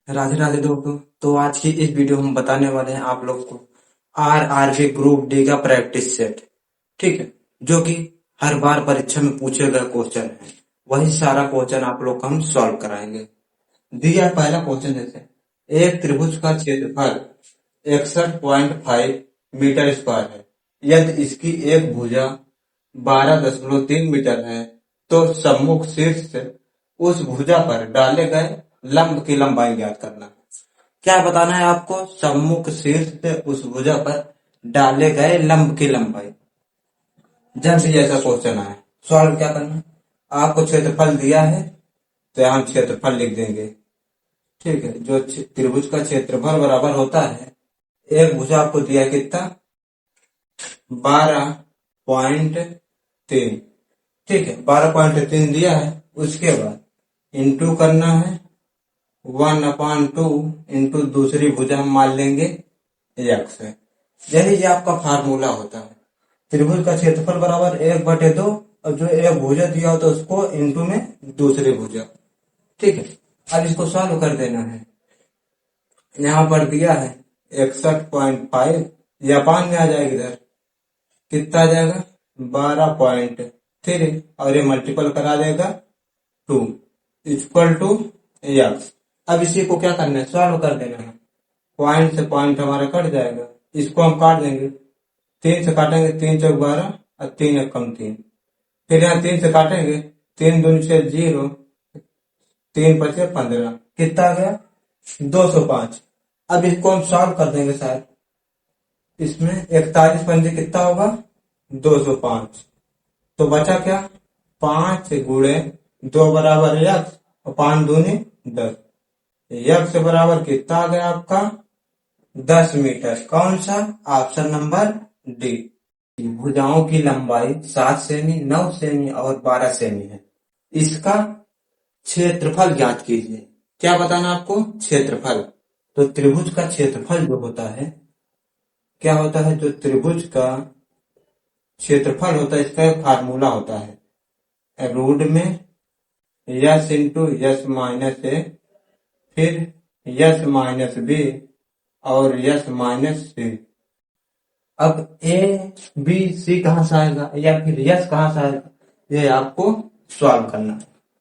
राधे राधे दोस्तों। तो आज की इस वीडियो में हम बताने वाले हैं आप लोग को आरआरबी ग्रुप डी का प्रैक्टिस सेट। ठीक है, जो कि हर बार परीक्षा में पूछे गए क्वेश्चन है। वही सारा क्वेश्चन आप लोग को हम सॉल्व कराएंगे। दिया पहला क्वेश्चन जैसे एक त्रिभुज का क्षेत्रफल 61.5 मीटर स्क्वायर है। यदि इसकी एक भुजा 12.3 मीटर है तो सम्मुख शीर्ष से उस भुजा पर डाले गए लंब की लंबाई ज्ञात करना। क्या बताना है आपको? सम्मुख शीर्ष से उस भुजा पर डाले गए लंब की लंबाई। जब भी ऐसा क्वेश्चन आए सॉल्व क्या करना, आपको क्षेत्रफल दिया है तो यहाँ क्षेत्रफल लिख देंगे। ठीक है, जो त्रिभुज का क्षेत्रफल बराबर होता है, एक भुजा आपको दिया कितना, 12.3। ठीक है, 12.3 दिया है। उसके बाद इंटू करना है 1/2 इंटू दूसरी भुजा हम मान लेंगे x है। यही ये आपका फार्मूला होता है। त्रिभुज का क्षेत्रफल बराबर 1/2 और जो एक भुजा दिया होता है उसको इंटू में दूसरी भुजा। ठीक है, अब इसको सॉल्व कर देना है। यहाँ पर दिया है 61.5, जापान में आ जाएगा, इधर कितना आ जाएगा 12.3 और ये मल्टीपल करा देगा 2 इक्वल टू x। अब इसी को क्या करना है, सॉल्व कर देना है। पॉइंट से पॉइंट हमारा कट जाएगा, इसको हम काट देंगे। 3 से काटेंगे, 3 चौक 12 और 3 एकम 3। फिर यहाँ 3 से काटेंगे, 3 दूनी से 0, 3 पचे 15, कितना आ गया 205। अब इसको हम सॉल्व कर देंगे शायद। इसमें 41 पंजे कितना होगा 205। तो बचा क्या, 5 गुणे 2 बराबर x और 5 दूनी 10। x बराबर कितना आ गया आपका 10 मीटर। कौन सा? Option number D. भुजाओं की लंबाई 7 सेमी, 9 सेमी और 12 सेमी है। इसका क्षेत्रफल ज्ञात कीजिए। क्या बताना आपको? क्षेत्रफल। तो त्रिभुज का क्षेत्रफल जो होता है, क्या होता है, जो त्रिभुज का क्षेत्रफल होता है इसका एक फार्मूला होता है, रूट में यस इंटू यस माइनस ए, फिर यस माइनस बी और यस माइनस सी। अब ए बी सी कहां से आएगा या फिर यस कहां से आएगा, ये आपको सॉल्व करना है।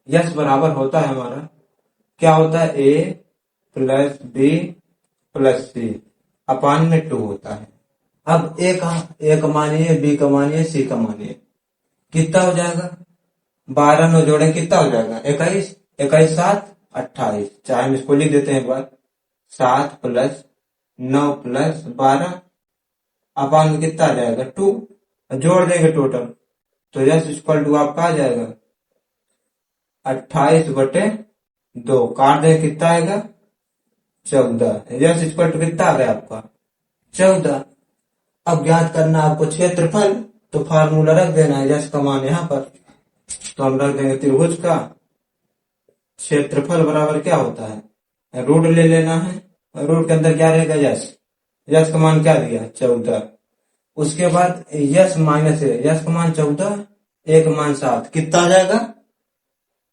यस बराबर होता है हमारा, क्या होता है, ए प्लस बी प्लस सी अपान में 2 होता है। अब ए का मानिए, बी का मानिए, सी का मानिए, कितना हो जाएगा 12 9 जोड़े कितना हो जाएगा 21, 21 7 28। चाहे हम इसको लिख देते हैं एक बार, 7 प्लस 9 प्लस 12 अपान में कितना आ जाएगा 2। जोड़ देंगे टोटल तो यस इक्वल टू आपका आ जाएगा 28/2। काट देंगे कितना आएगा 14। यस इक्वल टू कितना आ गया आपका 14। अब ज्ञात करना आपको क्षेत्रफल, तो फार्मूला रख देना है यस का मान यहाँ पर। तो हम रख देंगे त्रिभुज का क्षेत्रफल बराबर क्या होता है, रूट ले लेना है। रूट के अंदर क्या रहेगा यस, यस का मान क्या दिया 14। उसके बाद यस माइनस है, यस का मान 14, एक मान 7, कितना आ जाएगा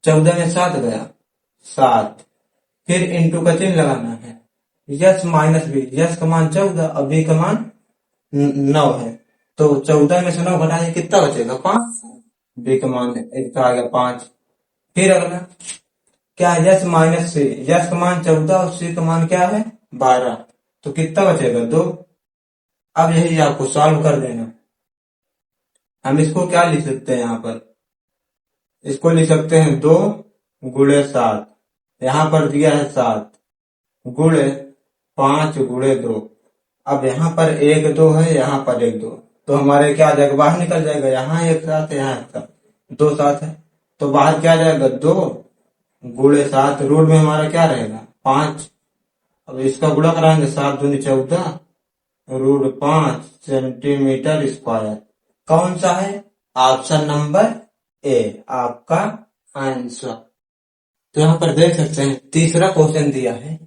14 में 7 गया 7। फिर इंटू का चिन्ह लगाना है, यस माइनस बी, यस का मान 14 और बी का मान 9 है। तो 14 में से 9 घटाएंगे कितना बचेगा 5, बी का मान इतना आ गया 5। फिर अगला क्या, यस माइनस सी, यस का मान 14 और सी का मान क्या है 12, तो कितना बचेगा 2। अब यही आपको सॉल्व कर देना। हम इसको क्या लिख सकते हैं, यहाँ पर इसको लिख सकते हैं 2 गुणे 7, यहाँ पर दिया है 7 गुणे 5 गुणे 2। अब यहाँ पर 1 2 है, यहाँ पर 1 2, तो हमारे क्या आ जाएगा, बाहर निकल जाएगा। यहाँ 1 7 है, यहाँ 1 7, 2 7 है, तो बाहर क्या आ जाएगा 2 गुणे 7। रूट में हमारा क्या रहेगा 5। अब इसका गुणा कराएंगे, 7 दूनी 14, रूट 5 सेंटीमीटर स्क्वायर। कौन सा है? ऑप्शन नंबर ए आपका आंसर। तो यहाँ पर देख सकते हैं तीसरा क्वेश्चन दिया है,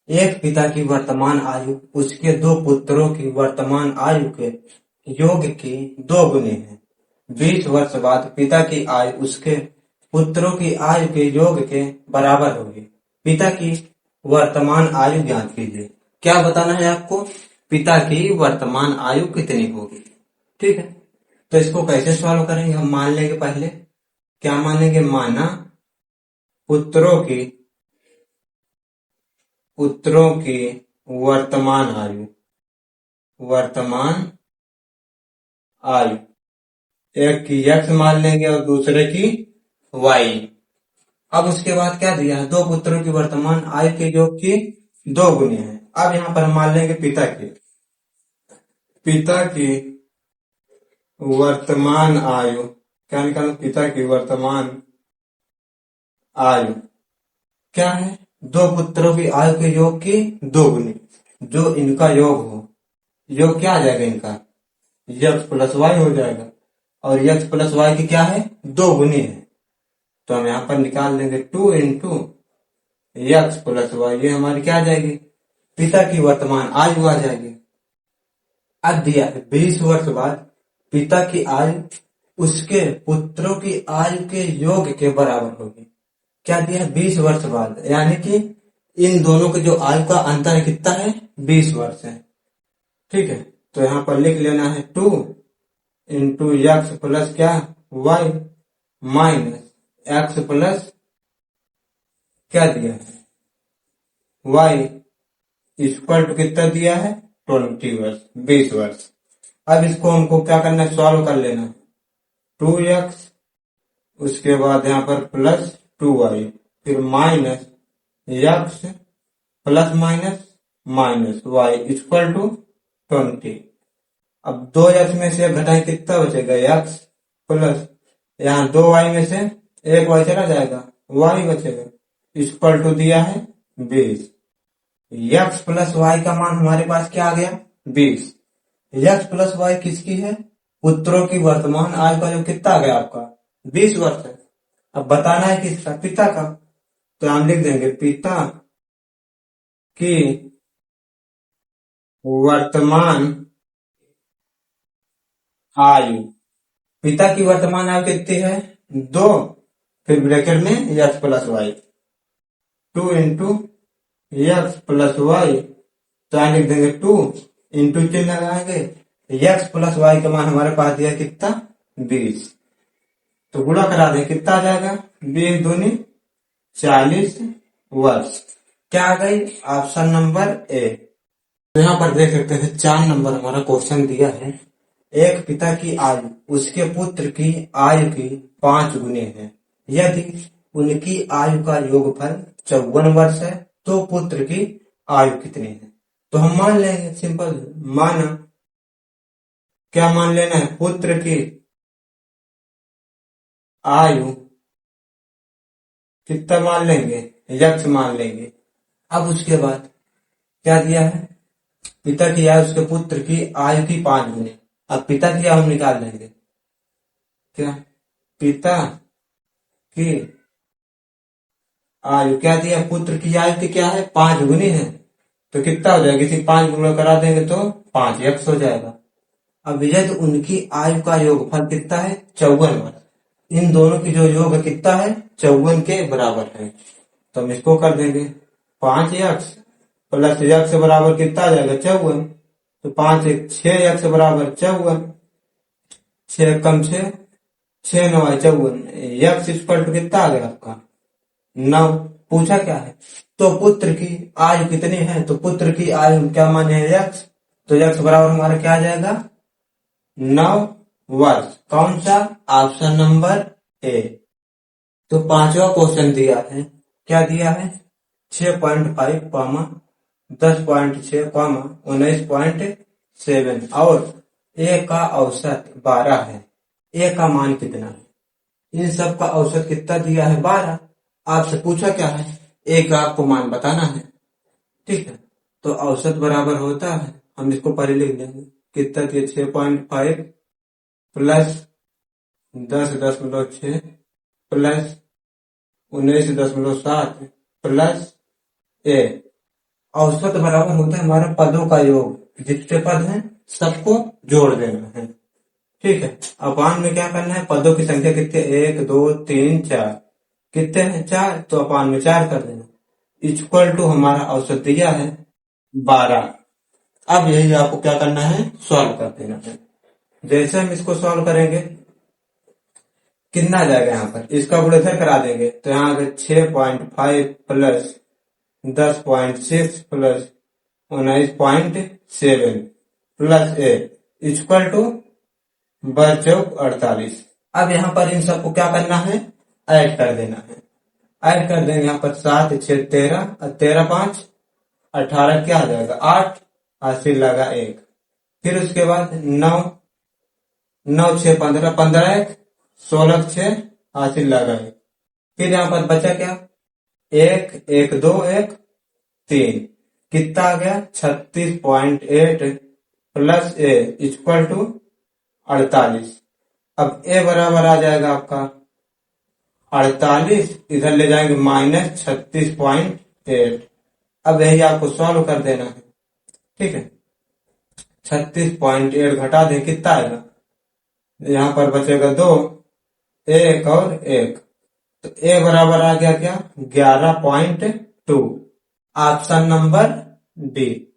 एक पिता की वर्तमान आयु उसके 2 पुत्रों की वर्तमान आयु के योग की 2 गुनी है। 20 वर्ष बाद पिता की आयु उसके पुत्रों की आयु के योग के बराबर होगी। पिता की वर्तमान आयु ज्ञात कीजिए। क्या बताना है आपको? पिता की वर्तमान आयु कितनी होगी। ठीक है, तो इसको कैसे सॉल्व करेंगे? हम मान लेंगे पहले, क्या मानेंगे? माना पुत्रों की वर्तमान आयु, एक की x मान लेंगे और दूसरे की y। अब उसके बाद क्या दिया है? दो पुत्रों की वर्तमान आयु के योग की 2 गुने हैं। अब यहाँ पर हम मान लेंगे पिता की वर्तमान आयु। क्या निकालना? पिता की वर्तमान आयु क्या है? दो पुत्रों की आयु के योग की 2 गुनी, जो इनका योग हो। योग क्या आ जाएगा इनका? x प्लस वाई हो जाएगा, और x प्लस वाई की क्या है? 2 गुनी है। तो हम यहाँ पर निकाल देंगे 2 इंटू एक्स प्लस वाई, ये हमारी क्या आ जाएगी? पिता की वर्तमान आयु आ जाएगी। अब दिया है 20 वर्ष बाद पिता की आयु उसके पुत्रों की आयु के योग के बराबर होगी। क्या दिया है? 20 वर्ष बाद, यानी कि इन दोनों के जो आयु का अंतर है कितना है? 20 वर्ष है। ठीक है, तो यहाँ पर लिख लेना है 2 इंटू एक्स प्लस क्या? वाई माइनस एक्स प्लस क्या दिया है? वाई इक्वल टू कितना दिया है? 20 वर्ष, 20 वर्ष। अब इसको हमको क्या करना है? सॉल्व कर लेना है। 2x, उसके बाद यहाँ पर प्लस 2y, फिर minus x plus minus minus y equal to 20। अब 2x में से घटाएं, कितना बचेगा? x प्लस यहाँ 2y में से 1y चला जाएगा, y बचेगा, इक्वल टू दिया है 20। x प्लस वाई का मान हमारे पास क्या आ गया? 20। x प्लस वाई किसकी है? पुत्रों की वर्तमान आयु का जो कितना आ गया आपका? 20 वर्ष है। अब बताना है किसका? पिता का। तो हम लिख देंगे पिता की वर्तमान आयु। पिता की वर्तमान आयु कितनी है? 2, फिर ब्रैकेट में x plus y, 2 into x plus y, तो यहाँ लिख देंगे 2 इंटू चिन्ह लगाएंगे, एक्स प्लस वाई का मान हमारे पास दिया कितना? 20। तो गुणा करा दें, कितना आ जाएगा? 20 दूनी 40 वर्ष। क्या आ गई? Option number A. तो यहाँ पर देख सकते हैं 4 नंबर हमारा क्वेश्चन दिया है। एक पिता की आयु उसके पुत्र की आयु की 5 गुने है। यदि उनकी आयु का योगफल 54 वर्ष है तो पुत्र की आयु कितनी है? तो हम मान लेंगे, सिंपल, माना क्या मान लेना है? पुत्र की आयु कितना मान लेंगे? x मान लेंगे। अब उसके बाद क्या दिया है? पिता की आयु उसके पुत्र की आयु की 5 गुने। अब पिता की आयु निकाल लेंगे। क्या? पिता की आयु क्या दिया? पुत्र की आयु की क्या है? 5 गुनी है। तो कितना हो जाएगा? इसी 5 गुना करा देंगे तो 5x हो जाएगा। अब यदि उनकी आयु का योगफल कितना है? 54 वर्ष। इन दोनों की जो योग कितना है? 54 के बराबर है। तो हम इसको कर देंगे 5x प्लस x बराबर कितना आ जाएगा? 54। तो 5 6x बराबर 54, 6 कम 6, 6 9 54, x इक्वल टू कितना आ गया आपका? 9। पूछा क्या है? तो पुत्र की आयु कितनी है? तो पुत्र की आयु क्या माने है? x। तो x बराबर हमारा क्या आ जाएगा? 9 वर्ष। कौन सा? Option number A. तो 5वां क्वेश्चन दिया है, क्या दिया है? 6.5, 10.6, 19.7 और ए का औसत 12 है। ए का मान कितना है? इन सब का औसत कितना दिया है? 12। आपसे पूछा क्या है? ए का आपको मान बताना है। ठीक है, तो औसत बराबर होता है, हम इसको पहले लिख देंगे, कितना दिया? 6.5 प्लस 10.6 प्लस 19.7 प्लस ए। औसत बराबर होता है हमारा पदों का योग, जितने पद हैं सबको जोड़ देना है। ठीक है, अपान में क्या करना है? पदों की संख्या कितने? 1 2 3 4, कितने हैं? 4, तो अपान में 4 कर देना। इक्वल टू हमारा औसत दिया है 12। अब यही आपको क्या करना है, सॉल्व कर देना है। जैसे हम इसको सॉल्व करेंगे कितना आ जाएगा, यहाँ पर इसका गुणोत्तर करा देंगे तो यहाँ पे 6.5 plus 10.6 plus 19.7 plus a equal to 48। अब यहाँ पर इन सबको क्या करना है, ऐड कर देना है। ऐड कर देंगे यहाँ पर 7 6 13 और 13 5 18 क्या आ जाएगा 8, 80 लगा 1। फिर उसके बाद 9 9 6 15 15 1 16 6 80 लगा 1। फिर यहाँ पर बचा क्या, 1 1 2 1 3, कितना आ गया 36.8 प्लस ए इक्वल टू 48। अब ए बराबर आ जाएगा आपका 48, इधर ले जाएंगे -36.8। अब यही आपको सॉल्व कर देना है, ठीक है। 36.8 घटा दें कितना आएगा, यहाँ पर बचेगा 2, 1 और 1, तो ए बराबर आ गया क्या 11.2। Option number D.